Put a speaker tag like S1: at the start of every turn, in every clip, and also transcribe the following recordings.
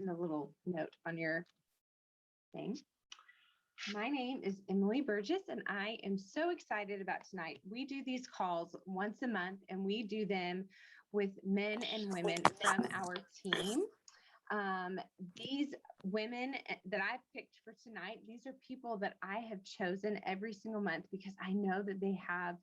S1: in the little note on your thing. My name is Emily Burgess, and I am so excited about tonight. We do these calls once a month, and we do them with men and women from our team. These women that I've picked for tonight, these are people that I have chosen every single month because I know that they have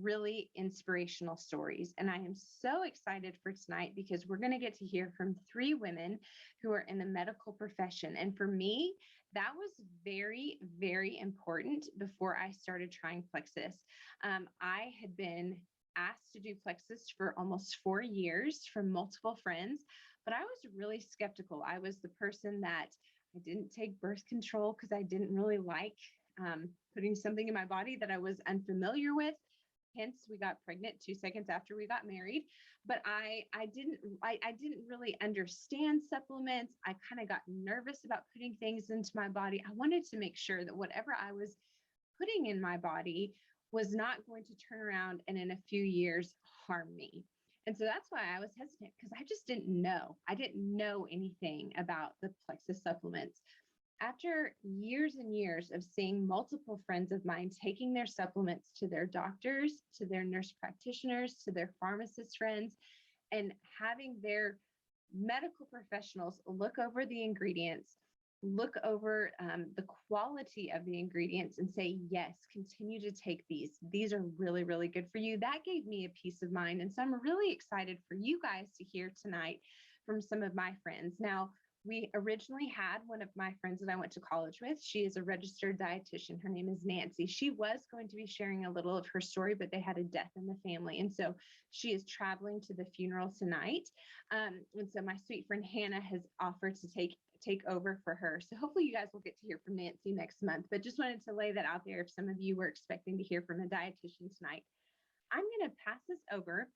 S1: really inspirational stories. And I am so excited for tonight because we're going to get to hear from 3 women who are in the medical profession. And for me, that was very, very important before I started trying Plexus. I had been asked to do Plexus for almost 4 years from multiple friends, but I was really skeptical. I was the person that I didn't take birth control because I didn't really like putting something in my body that I was unfamiliar with. Hence, we got pregnant 2 seconds after we got married. But I didn't really understand supplements. I kind of got nervous about putting things into my body. I wanted to make sure that whatever I was putting in my body was not going to turn around and in a few years harm me. And so that's why I was hesitant, because I just didn't know. I didn't know anything about the Plexus supplements. After years and years of seeing multiple friends of mine taking their supplements to their doctors, to their nurse practitioners, to their pharmacist friends, and having their medical professionals look over the ingredients, look over the quality of the ingredients and say, yes, continue to take these. These are really, really good for you. That gave me a peace of mind. And so I'm really excited for you guys to hear tonight from some of my friends. Now, we originally had one of my friends that I went to college with. She is a registered dietitian. Her name is Nancy. She was going to be sharing a little of her story, but they had a death in the family. And so she is traveling to the funeral tonight. And so my sweet friend Hannah has offered to take over for her. So hopefully you guys will get to hear from Nancy next month, but just wanted to lay that out there if some of you were expecting to hear from a dietitian tonight. I'm going to pass this over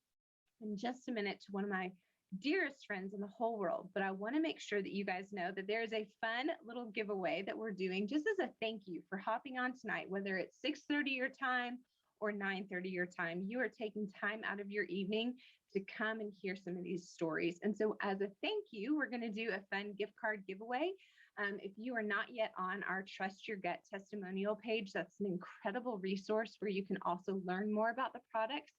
S1: in just a minute to one of my dearest friends in the whole world, but I want to make sure that you guys know that there is a fun little giveaway that we're doing just as a thank you for hopping on tonight, whether it's 6:30 your time or 9:30 your time. You are taking time out of your evening to come and hear some of these stories. And so as a thank you, we're going to do a fun gift card giveaway. If you are not yet on our Trust Your Gut testimonial page, that's an incredible resource where you can also learn more about the products.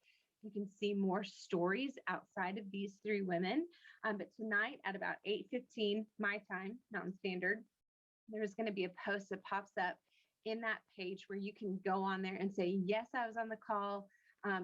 S1: You can see more stories outside of these 3 women. But tonight at about 8:15 my time, Mountain Standard, there's going to be a post that pops up in that page where you can go on there and say, yes, I was on the call.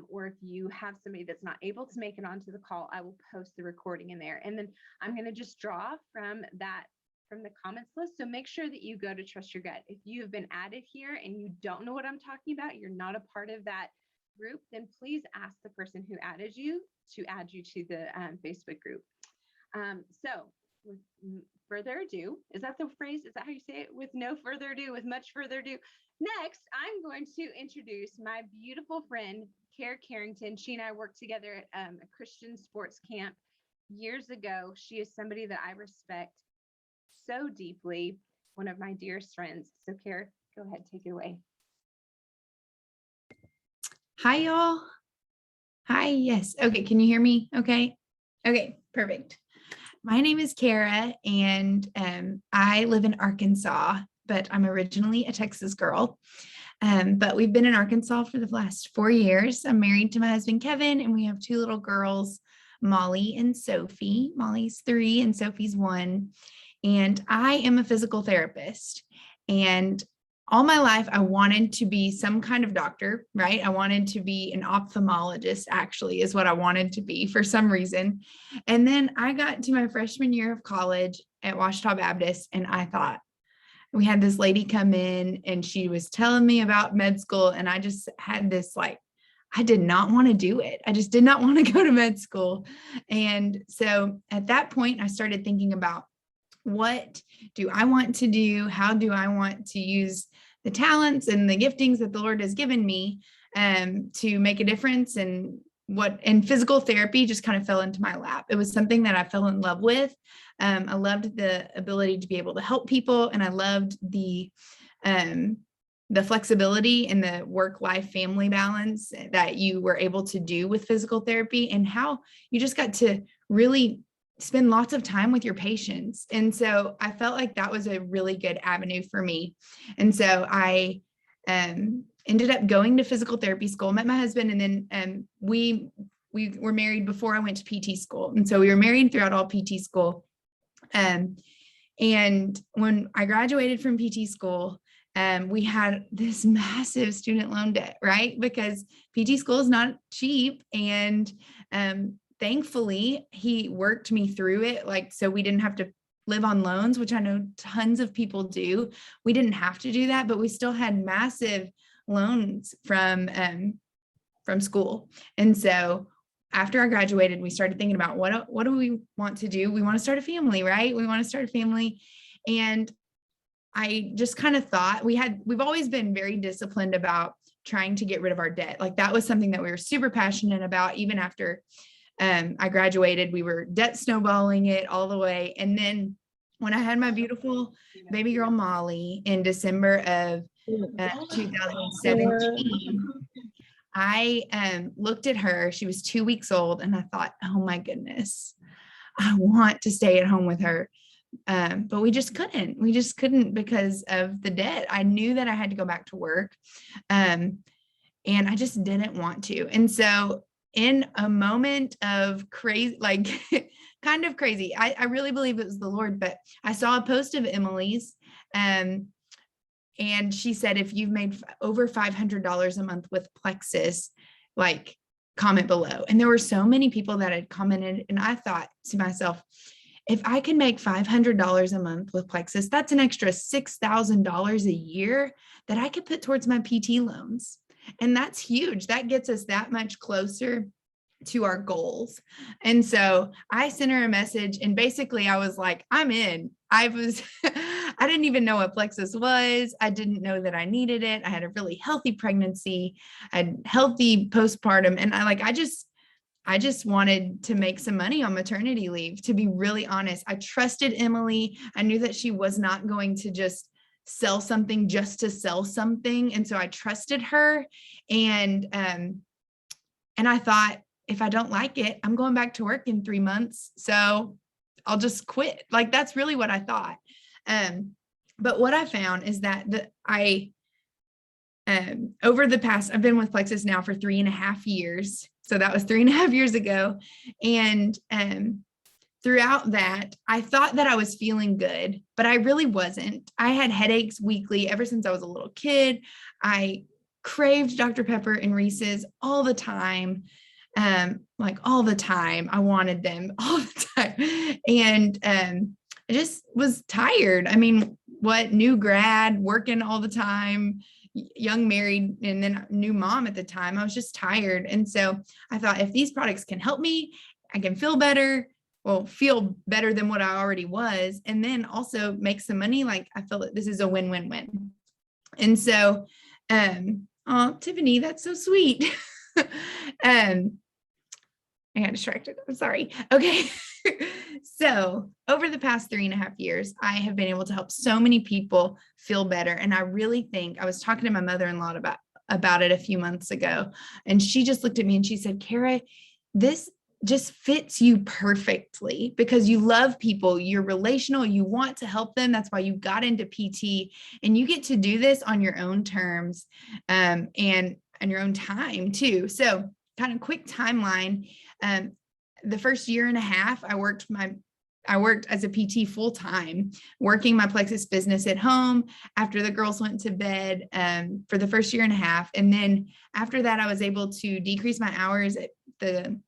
S1: Or if you have somebody that's not able to make it onto the call, I will post the recording in there. And then I'm going to just draw from the comments list. So make sure that you go to Trust Your Gut. If you have been added here and you don't know what I'm talking about, you're not a part of that group, then please ask the person who added you to add you to the Facebook group. So with further ado, is that the phrase? Is that how you say it? With no further ado, with much further ado. Next, I'm going to introduce my beautiful friend, Cara Carrington. She and I worked together at a Christian sports camp years ago. She is somebody that I respect so deeply, one of my dearest friends. So Cara, go ahead, take it away.
S2: Hi, y'all. Hi, yes. Okay, can you hear me? Okay, perfect. My name is Cara, and I live in Arkansas, but I'm originally a Texas girl. But we've been in Arkansas for the last 4 years. I'm married to my husband, Kevin, and we have 2 little girls, Molly and Sophie. Molly's 3 and Sophie's 1. And I am a physical therapist. And all my life, I wanted to be some kind of doctor, right? I wanted to be an ophthalmologist, actually, is what I wanted to be for some reason. And then I got to my freshman year of college at Ouachita Baptist, and I thought, we had this lady come in and she was telling me about med school. And I just had this, like, I did not want to do it. I just did not want to go to med school. And so at that point, I started thinking about, what do I want to do? How do I want to use the talents and the giftings that the Lord has given me to make a difference? And physical therapy just kind of fell into my lap. It was something that I fell in love with. I loved the ability to be able to help people. And I loved the flexibility and the work-life family balance that you were able to do with physical therapy, and how you just got to really spend lots of time with your patients. And so I felt like that was a really good avenue for me. And so I ended up going to physical therapy school, met my husband, and then we were married before I went to PT school. And so we were married throughout all PT school. And when I graduated from PT school, we had this massive student loan debt, right? Because PT school is not cheap. And thankfully, he worked me through it. Like, so we didn't have to live on loans, which I know tons of people do. We didn't have to do that, but we still had massive loans from school. And so after I graduated, we started thinking about what do we want to do? We want to start a family, right? We want to start a family. And I just kind of thought we've always been very disciplined about trying to get rid of our debt. Like that was something that we were super passionate about. Even after I graduated, we were debt snowballing it all the way. And then when I had my beautiful baby girl, Molly, in December of 2017, I looked at her. She was 2 weeks old. And I thought, oh my goodness, I want to stay at home with her. But we just couldn't because of the debt. I knew that I had to go back to work. And I just didn't want to. And so in a moment of crazy, like kind of crazy, I really believe it was the Lord, but I saw a post of Emily's, and she said, if you've made over $500 a month with Plexus, like comment below. And there were so many people that had commented. And I thought to myself, if I can make $500 a month with Plexus, that's an extra $6,000 a year that I could put towards my PT loans. And that's huge. That gets us that much closer to our goals. And so I sent her a message, and basically I was like, I'm in. I didn't even know what Plexus was. I didn't know that I needed it. I had a really healthy pregnancy, I had healthy postpartum. And I just wanted to make some money on maternity leave, to be really honest. I trusted Emily. I knew that she was not going to just sell something just to sell something. And so I trusted her. And I thought, if I don't like it, I'm going back to work in 3 months. So I'll just quit. Like, that's really what I thought. But what I found is that over the past, I've been with Plexus now for 3.5 years. So that was 3.5 years ago. And throughout that, I thought that I was feeling good, but I really wasn't. I had headaches weekly ever since I was a little kid. I craved Dr. Pepper and Reese's all the time. Like all the time. I wanted them all the time. And I just was tired. I mean, what, new grad, working all the time, young married, and then new mom at the time. I was just tired. And so I thought, if these products can help me, I can feel better than what I already was, and then also make some money. Like, I feel that this is a win-win-win. And so, oh, Tiffany, that's so sweet. I got distracted. I'm sorry. Okay. So over the past 3.5 years, I have been able to help so many people feel better. And I really think, I was talking to my mother-in-law about it a few months ago, and she just looked at me and she said, Cara, this just fits you perfectly because you love people, you're relational, you want to help them. That's why you got into PT, and you get to do this on your own terms, and your own time too. So kind of quick timeline. The first 1.5 years, I worked as a PT full time, working my Plexus business at home after the girls went to bed, for the first 1.5 years. And then after that, I was able to decrease my hours at the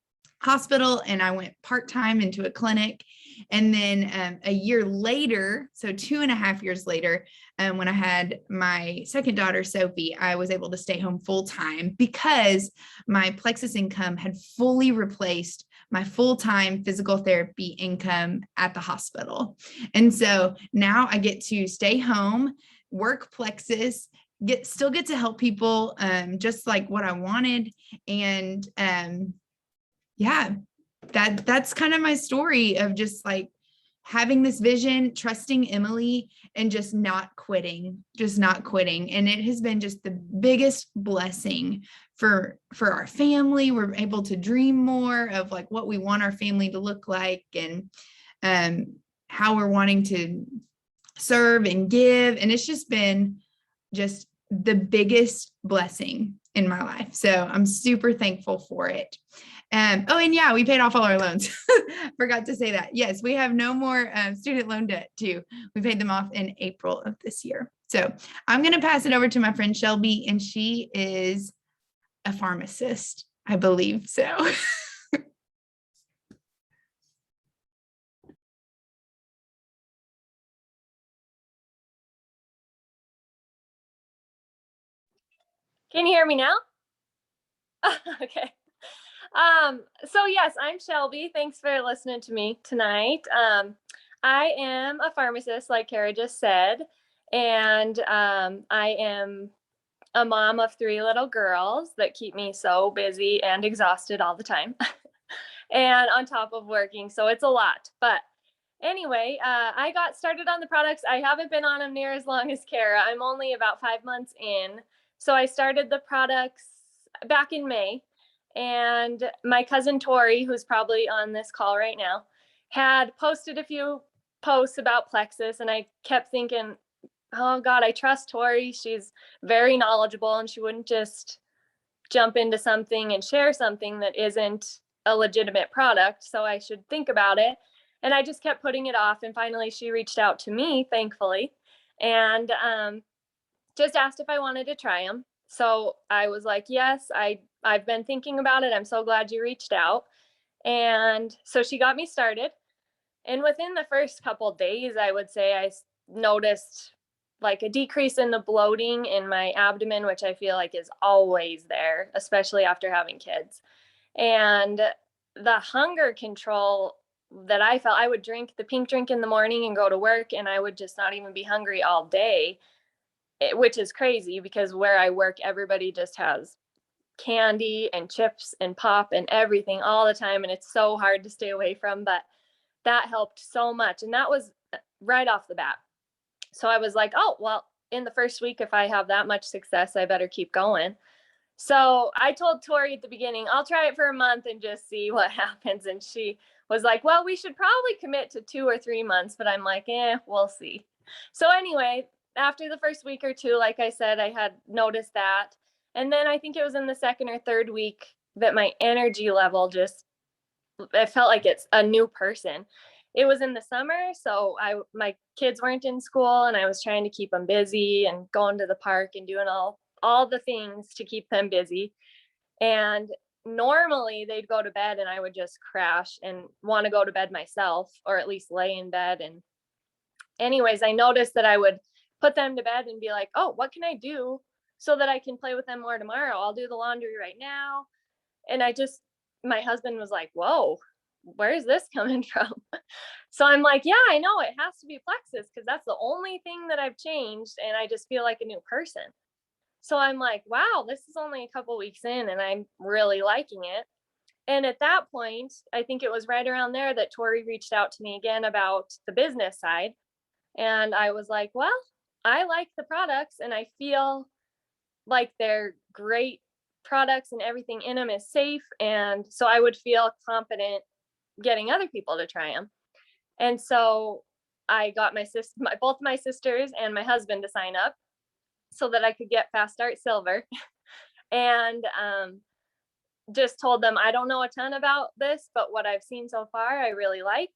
S2: hospital, and I went part-time into a clinic. And then a year later, so 2.5 years later, when I had my second daughter, Sophie, I was able to stay home full-time because my Plexus income had fully replaced my full-time physical therapy income at the hospital. And so now I get to stay home, work Plexus, still get to help people, just like what I wanted. And yeah, that's kind of my story of just like having this vision, trusting Emily, and just not quitting. And it has been just the biggest blessing for our family. We're able to dream more of like what we want our family to look like, and how we're wanting to serve and give. And it's just been just the biggest blessing in my life. So I'm super thankful for it. Oh, and yeah, we paid off all our loans. Forgot to say that. Yes, we have no more student loan debt too. We paid them off in April of this year. So I'm going to pass it over to my friend Shelbie, and she is a pharmacist, I believe. So
S3: Can you hear me now? Okay. So yes, I'm Shelbie. Thanks for listening to me tonight. I am a pharmacist, like Cara just said, and I am a mom of 3 little girls that keep me so busy and exhausted all the time, and on top of working, so it's a lot. But anyway, I got started on the products. I haven't been on them near as long as Cara. I'm only about 5 months in. So I started the products back in May. And my cousin Tori, who's probably on this call right now, had posted a few posts about Plexus. And I kept thinking, oh God, I trust Tori. She's very knowledgeable, and she wouldn't just jump into something and share something that isn't a legitimate product. So I should think about it. And I just kept putting it off. And finally, she reached out to me, thankfully, and just asked if I wanted to try them. So I was like, yes, I've been thinking about it. I'm so glad you reached out. And so she got me started. And within the first couple days, I would say I noticed like a decrease in the bloating in my abdomen, which I feel like is always there, especially after having kids. And the hunger control that I felt, I would drink the pink drink in the morning and go to work, and I would just not even be hungry all day, which is crazy because where I work, everybody just has candy and chips and pop and everything all the time. And it's so hard to stay away from, but that helped so much. And that was right off the bat. So I was like, oh, well, in the first week, if I have that much success, I better keep going. So I told Tori at the beginning, I'll try it for a month and just see what happens. And she was like, well, we should probably commit to 2 or 3 months. But I'm like, we'll see. So anyway, after the first week or two, like I said, I had noticed that. And then I think it was in the second or third week that my energy level just, I felt like it's a new person. It was in the summer, so my kids weren't in school, and I was trying to keep them busy and going to the park and doing all the things to keep them busy. And normally they'd go to bed and I would just crash and want to go to bed myself, or at least lay in bed. And anyways, I noticed that I would put them to bed and be like, oh, what can I do so that I can play with them more tomorrow? I'll do the laundry right now. And my husband was like, whoa, where's this coming from? So I'm like, yeah, I know it has to be Plexus because that's the only thing that I've changed. And I just feel like a new person. So I'm like, wow, this is only a couple weeks in and I'm really liking it. And at that point, I think it was right around there that Tori reached out to me again about the business side. And I was like, well, I like the products and I feel like they're great products and everything in them is safe. And so I would feel confident getting other people to try them. And so I got both my sisters and my husband to sign up so that I could get Fast Start Silver. And just told them, I don't know a ton about this, but what I've seen so far, I really like.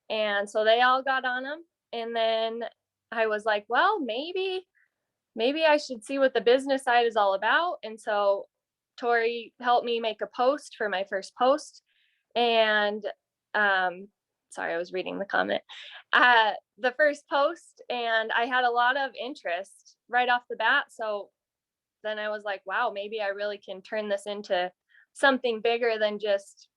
S3: And so they all got on them. And then I was like, well, maybe I should see what the business side is all about. And so Tori helped me make a post for my first post. And sorry, I was reading the comment. The first post, and I had a lot of interest right off the bat. So then I was like, wow, maybe I really can turn this into something bigger than just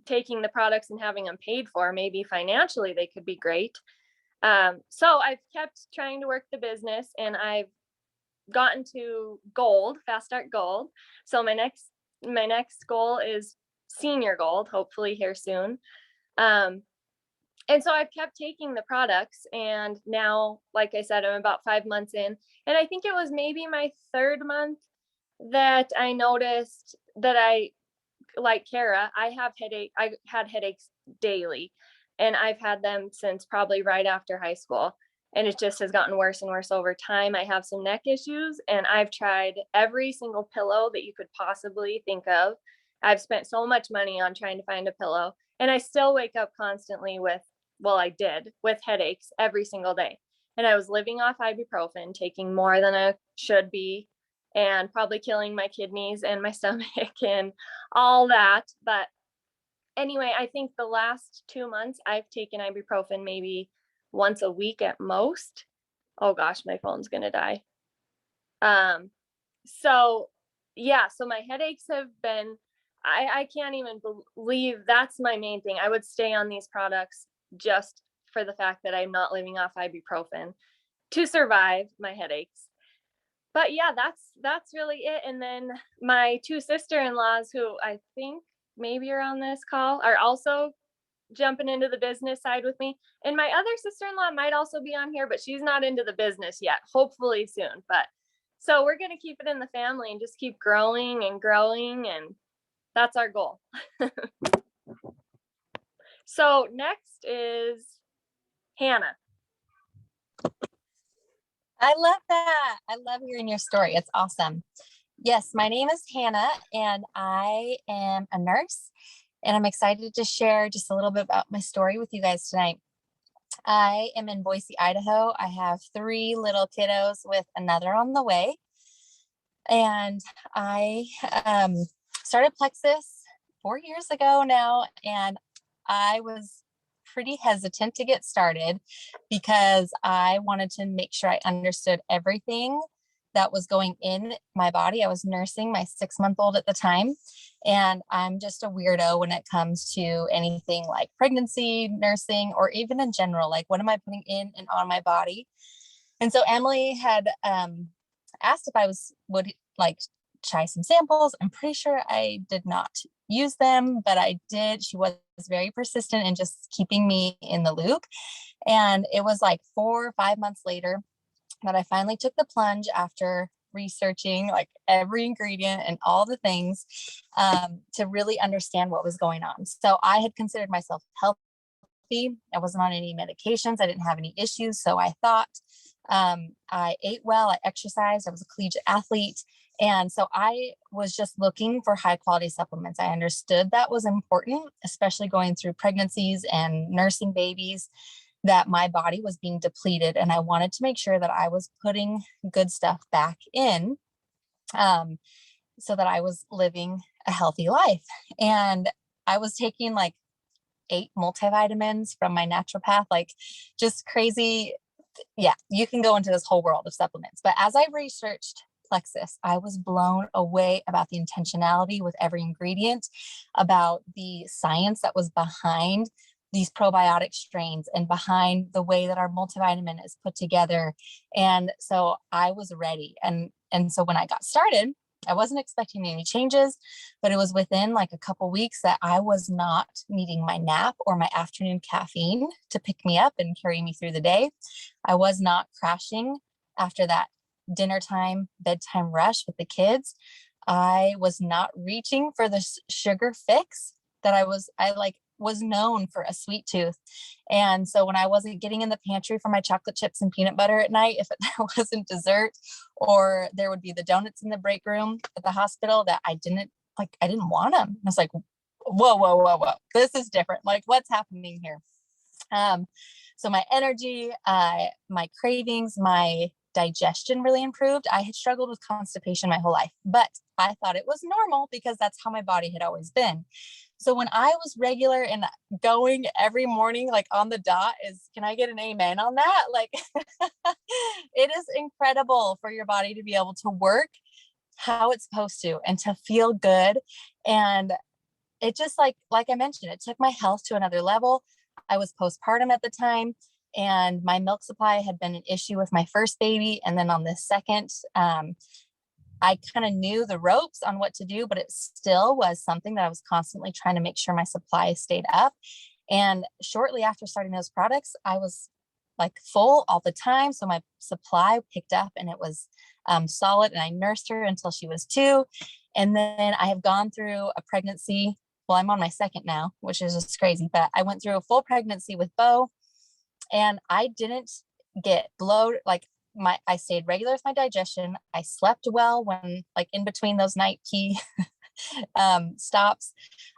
S3: taking the products and having them paid for. Maybe financially they could be great. So I've kept trying to work the business, and I've gotten to gold, Fast Start Gold. So my next goal is senior gold, hopefully here soon. And so I've kept taking the products, and now, like I said, I'm about 5 months in, and I think it was maybe my 3rd month that I noticed that I, like Cara, I had headaches daily, and I've had them since probably right after high school. And it just has gotten worse and worse over time. I have some neck issues, and I've tried every single pillow that you could possibly think of. I've spent so much money on trying to find a pillow, and I still wake up constantly with, well, I did, with headaches every single day. And I was living off ibuprofen, taking more than I should be, and probably killing my kidneys and my stomach and all that. But anyway, I think the last 2 months I've taken ibuprofen maybe once a week at most. Oh gosh, my phone's gonna die. So yeah, so my headaches have been, I can't even believe that's my main thing. I would stay on these products just for the fact that I'm not living off ibuprofen to survive my headaches. But yeah, that's really it. And then my 2 sister-in-laws, who I think maybe are on this call, are also jumping into the business side with me. And my other sister-in-law might also be on here, but she's not into the business yet, hopefully soon. But so we're going to keep it in the family and just keep growing and growing, and that's our goal. So next is Hannah.
S4: I love that. I love hearing your story. It's awesome. Yes, my name is Hannah, and I am a nurse, and I'm excited to share just a little bit about my story with you guys tonight. I am in Boise, Idaho. I have 3 little kiddos with another on the way. And I started Plexus 4 years ago now, and I was pretty hesitant to get started because I wanted to make sure I understood everything that was going in my body. I was nursing my 6-month-old at the time, and I'm just a weirdo when it comes to anything like pregnancy, nursing, or even in general, like what am I putting in and on my body? And so Emily had asked if I would like try some samples. I'm pretty sure I did not use them, but I did. She was very persistent in just keeping me in the loop. And it was like 4 or 5 months later that I finally took the plunge after researching like every ingredient and all the things to really understand what was going on. So I had considered myself healthy. I wasn't on any medications. I didn't have any issues. So I thought I ate well, I exercised, I was a collegiate athlete. And so I was just looking for high quality supplements. I understood that was important, especially going through pregnancies and nursing babies, that my body was being depleted. And I wanted to make sure that I was putting good stuff back in so that I was living a healthy life. And I was taking like 8 multivitamins from my naturopath, like just crazy. Yeah, you can go into this whole world of supplements. But as I researched Plexus, I was blown away about the intentionality with every ingredient, about the science that was behind these probiotic strains and behind the way that our multivitamin is put together. And so I was ready. And so when I got started, I wasn't expecting any changes, but it was within like a couple weeks that I was not needing my nap or my afternoon caffeine to pick me up and carry me through the day. I was not crashing after that dinner time, bedtime rush with the kids. I was not reaching for the sugar fix that I was known for a sweet tooth. And so when I wasn't getting in the pantry for my chocolate chips and peanut butter at night, if there wasn't dessert, or there would be the donuts in the break room at the hospital that I didn't want them. I was like, whoa, this is different. Like, what's happening here? So my energy, my cravings, my digestion really improved. I had struggled with constipation my whole life, but I thought it was normal because that's how my body had always been. So when I was regular and going every morning, like on the dot, can I get an amen on that? Like, it is incredible for your body to be able to work how it's supposed to and to feel good. And it just like I mentioned, it took my health to another level. I was postpartum at the time, and my milk supply had been an issue with my first baby. And then on the second, I kind of knew the ropes on what to do, but it still was something that I was constantly trying to make sure my supply stayed up. And shortly after starting those products, I was like full all the time. So my supply picked up and it was solid, and I nursed her until she was 2. And then I have gone through a pregnancy. Well, I'm on my 2nd now, which is just crazy, but I went through a full pregnancy with Bo, and I didn't get bloated. Like I stayed regular with my digestion. I slept well when, like, in between those night pee stops.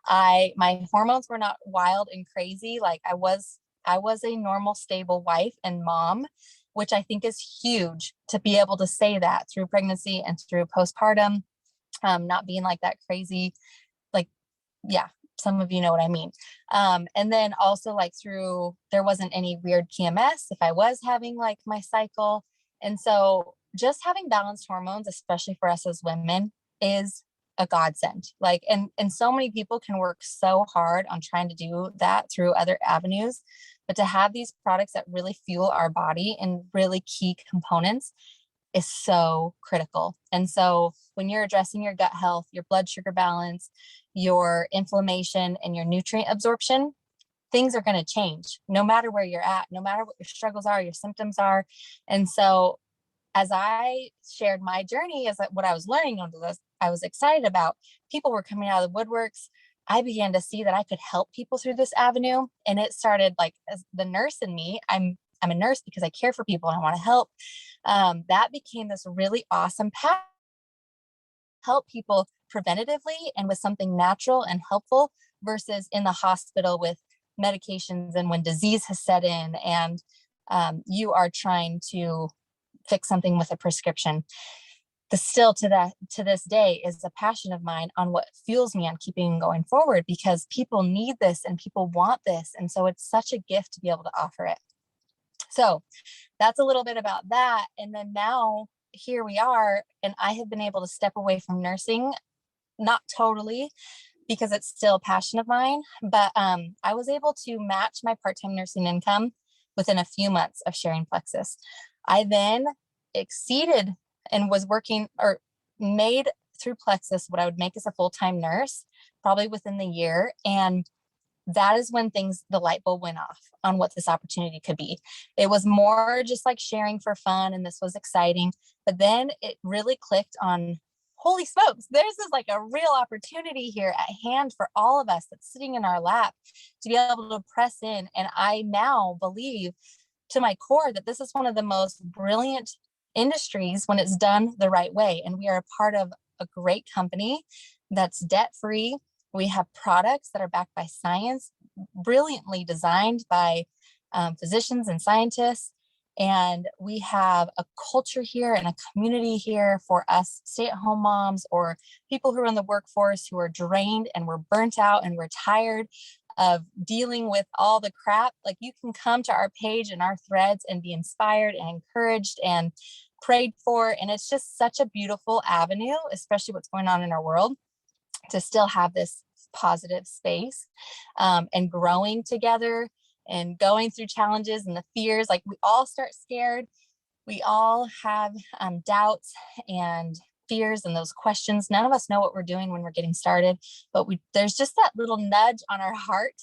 S4: My hormones were not wild and crazy. Like I was a normal, stable wife and mom, which I think is huge to be able to say that through pregnancy and through postpartum, not being like that crazy, like, yeah, some of you know what I mean. And then also like there wasn't any weird PMS if I was having like my cycle. And so just having balanced hormones, especially for us as women, is a godsend. Like, and so many people can work so hard on trying to do that through other avenues, but to have these products that really fuel our body and really key components is so critical. And so when you're addressing your gut health, your blood sugar balance, your inflammation, and your nutrient absorption, things are going to change no matter where you're at, no matter what your struggles are, your symptoms are. And so as I shared my journey, as what I was learning on this, I was excited about, people were coming out of the woodworks. I began to see that I could help people through this avenue. And it started like, as the nurse in me, I'm a nurse because I care for people and I want to help. That became this really awesome path, help people preventatively and with something natural and helpful versus in the hospital with medications and when disease has set in and you are trying to fix something with a prescription. Still to this day is a passion of mine on what fuels me on keeping going forward, because people need this and people want this. And so it's such a gift to be able to offer it. So that's a little bit about that. And then now here we are, and I have been able to step away from nursing, not totally, because it's still a passion of mine, but I was able to match my part-time nursing income within a few months of sharing Plexus. I then exceeded and was working or made through Plexus what I would make as a full-time nurse, probably within the year. And that is when the light bulb went off on what this opportunity could be. It was more just like sharing for fun, and this was exciting. But then it really clicked on, holy smokes, there's this like a real opportunity here at hand for all of us that's sitting in our lap to be able to press in. And I now believe to my core that this is one of the most brilliant industries when it's done the right way. And we are a part of a great company that's debt-free. We have products that are backed by science, brilliantly designed by physicians and scientists. And we have a culture here and a community here for us stay-at-home moms or people who are in the workforce who are drained and we're burnt out and we're tired of dealing with all the crap. Like, you can come to our page and our threads and be inspired and encouraged and prayed for. And it's just such a beautiful avenue, especially what's going on in our world, to still have this positive space and growing together and going through challenges and the fears. Like, we all start scared. We all have doubts and fears and those questions. None of us know what we're doing when we're getting started, but there's just that little nudge on our heart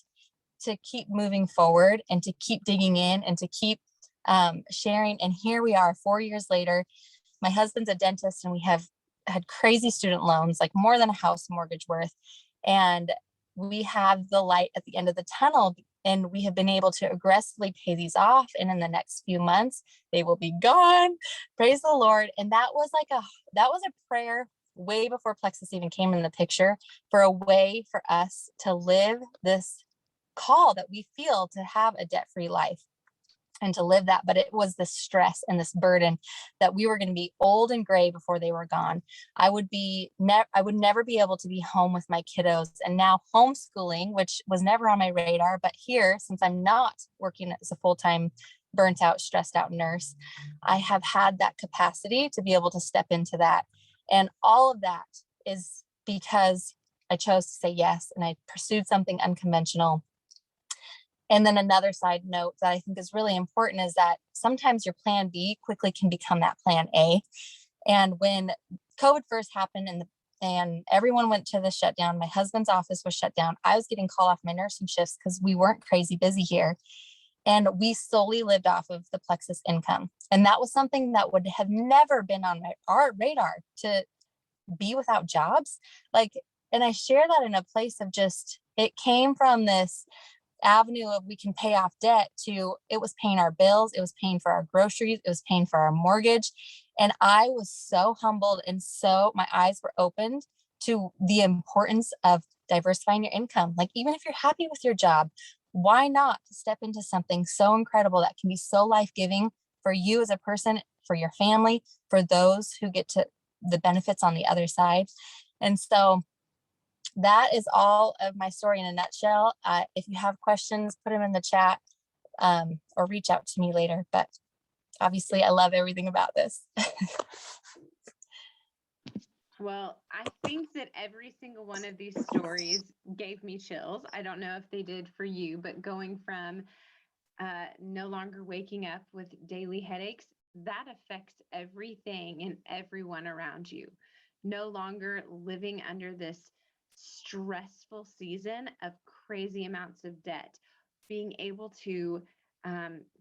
S4: to keep moving forward and to keep digging in and to keep sharing. And here we are 4 years later. My husband's a dentist and we have had crazy student loans, like more than a house mortgage worth. And we have the light at the end of the tunnel, and we have been able to aggressively pay these off. And in the next few months, they will be gone. Praise the Lord. And that was a prayer way before Plexus even came in the picture, for a way for us to live this call that we feel to have a debt-free life and to live that. But it was this stress and this burden that we were going to be old and gray before they were gone. I would never be able to be home with my kiddos. And now homeschooling, which was never on my radar, but here, since I'm not working as a full-time, burnt out, stressed out nurse, I have had that capacity to be able to step into that. And all of that is because I chose to say yes, and I pursued something unconventional. And then another side note that I think is really important is that sometimes your plan B quickly can become that plan A. And when COVID first happened and everyone went to the shutdown. My husband's office was shut down. I was getting called off my nursing shifts because we weren't crazy busy here. And we solely lived off of the Plexus income. And that was something that would have never been on our radar, to be without jobs. Like, and I share that in a place of just, it came from this avenue of we can pay off debt to it was paying our bills, it was paying for our groceries, it was paying for our mortgage. And I was so humbled, and so my eyes were opened to the importance of diversifying your income. Like, even if you're happy with your job, why not step into something so incredible that can be so life-giving for you as a person, for your family, for those who get to the benefits on the other side. And so that is all of my story in a nutshell. If you have questions, put them in the chat, or reach out to me later. But obviously, I love everything about this.
S1: Well, I think that every single one of these stories gave me chills. I don't know if they did for you, but going from no longer waking up with daily headaches, that affects everything and everyone around you. No longer living under this stressful season of crazy amounts of debt, being able to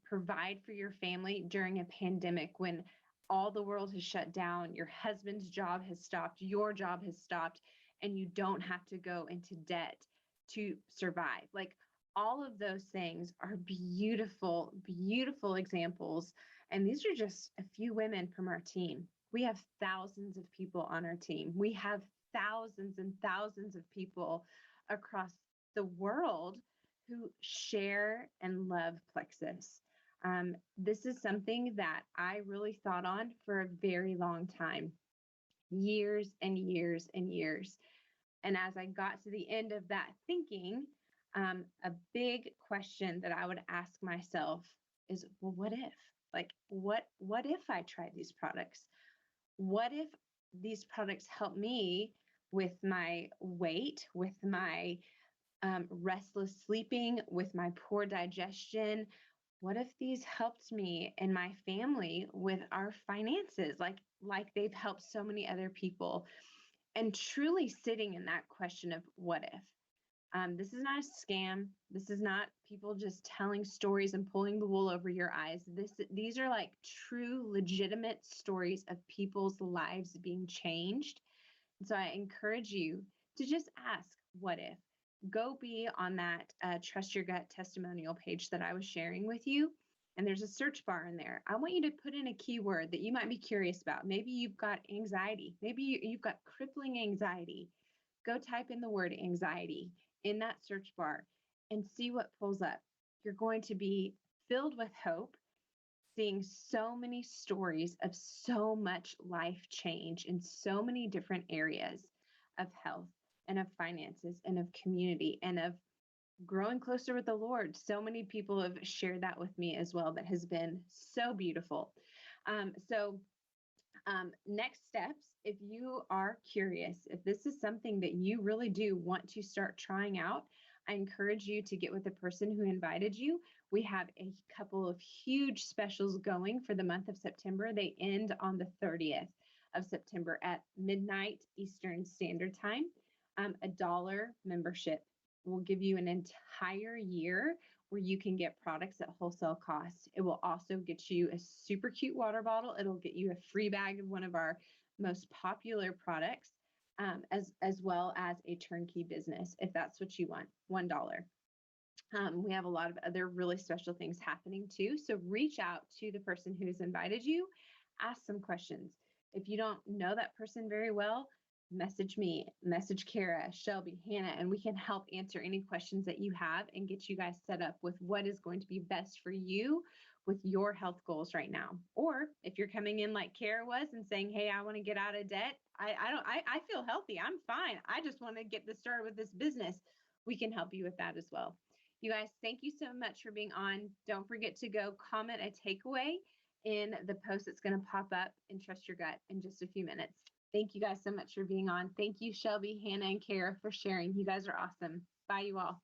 S1: provide for your family during a pandemic when all the world has shut down, your husband's job has stopped, your job has stopped, and you don't have to go into debt to survive. Like, all of those things are beautiful, beautiful examples. And these are just a few women from our team. We have thousands of people on our team. We have thousands and thousands of people across the world who share and love Plexus. This is something that I really thought on for a very long time, years and years and years. And as I got to the end of that thinking, a big question that I would ask myself is, well, what if? Like, what if I tried these products? What if these products help me with my weight, with my restless sleeping, with my poor digestion? What if these helped me and my family with our finances, like they've helped so many other people? And truly sitting in that question of what if. This is not a scam. This is not people just telling stories and pulling the wool over your eyes. These are like true, legitimate stories of people's lives being changed. And so I encourage you to just ask, what if? Go be on that Trust Your Gut testimonial page that I was sharing with you. And there's a search bar in there. I want you to put in a keyword that you might be curious about. Maybe you've got anxiety. Maybe you've got crippling anxiety. Go type in the word anxiety in that search bar and see what pulls up. You're going to be filled with hope, seeing so many stories of so much life change in so many different areas of health and of finances and of community and of growing closer with the Lord. So many people have shared that with me as well. That has been so beautiful. Next steps, if you are curious, if this is something that you really do want to start trying out, I encourage you to get with the person who invited you. We have a couple of huge specials going for the month of September. They end on the 30th of September at midnight Eastern Standard Time. $1 membership will give you an entire year where you can get products at wholesale cost. It will also get you a super cute water bottle. It'll get you a free bag of one of our most popular products, as well as a turnkey business, if that's what you want, $1. We have a lot of other really special things happening too. So reach out to the person who has invited you, ask some questions. If you don't know that person very well, message me, message Cara, Shelbie, Hannah, and we can help answer any questions that you have and get you guys set up with what is going to be best for you with your health goals right now. Or if you're coming in like Cara was and saying, hey, I want to get out of debt. I feel healthy. I'm fine. I just want to get this started with this business. We can help you with that as well. You guys, thank you so much for being on. Don't forget to go comment a takeaway in the post that's going to pop up in Trust Your Gut in just a few minutes. Thank you guys so much for being on. Thank you, Shelbie, Hannah, and Cara for sharing. You guys are awesome. Bye, you all.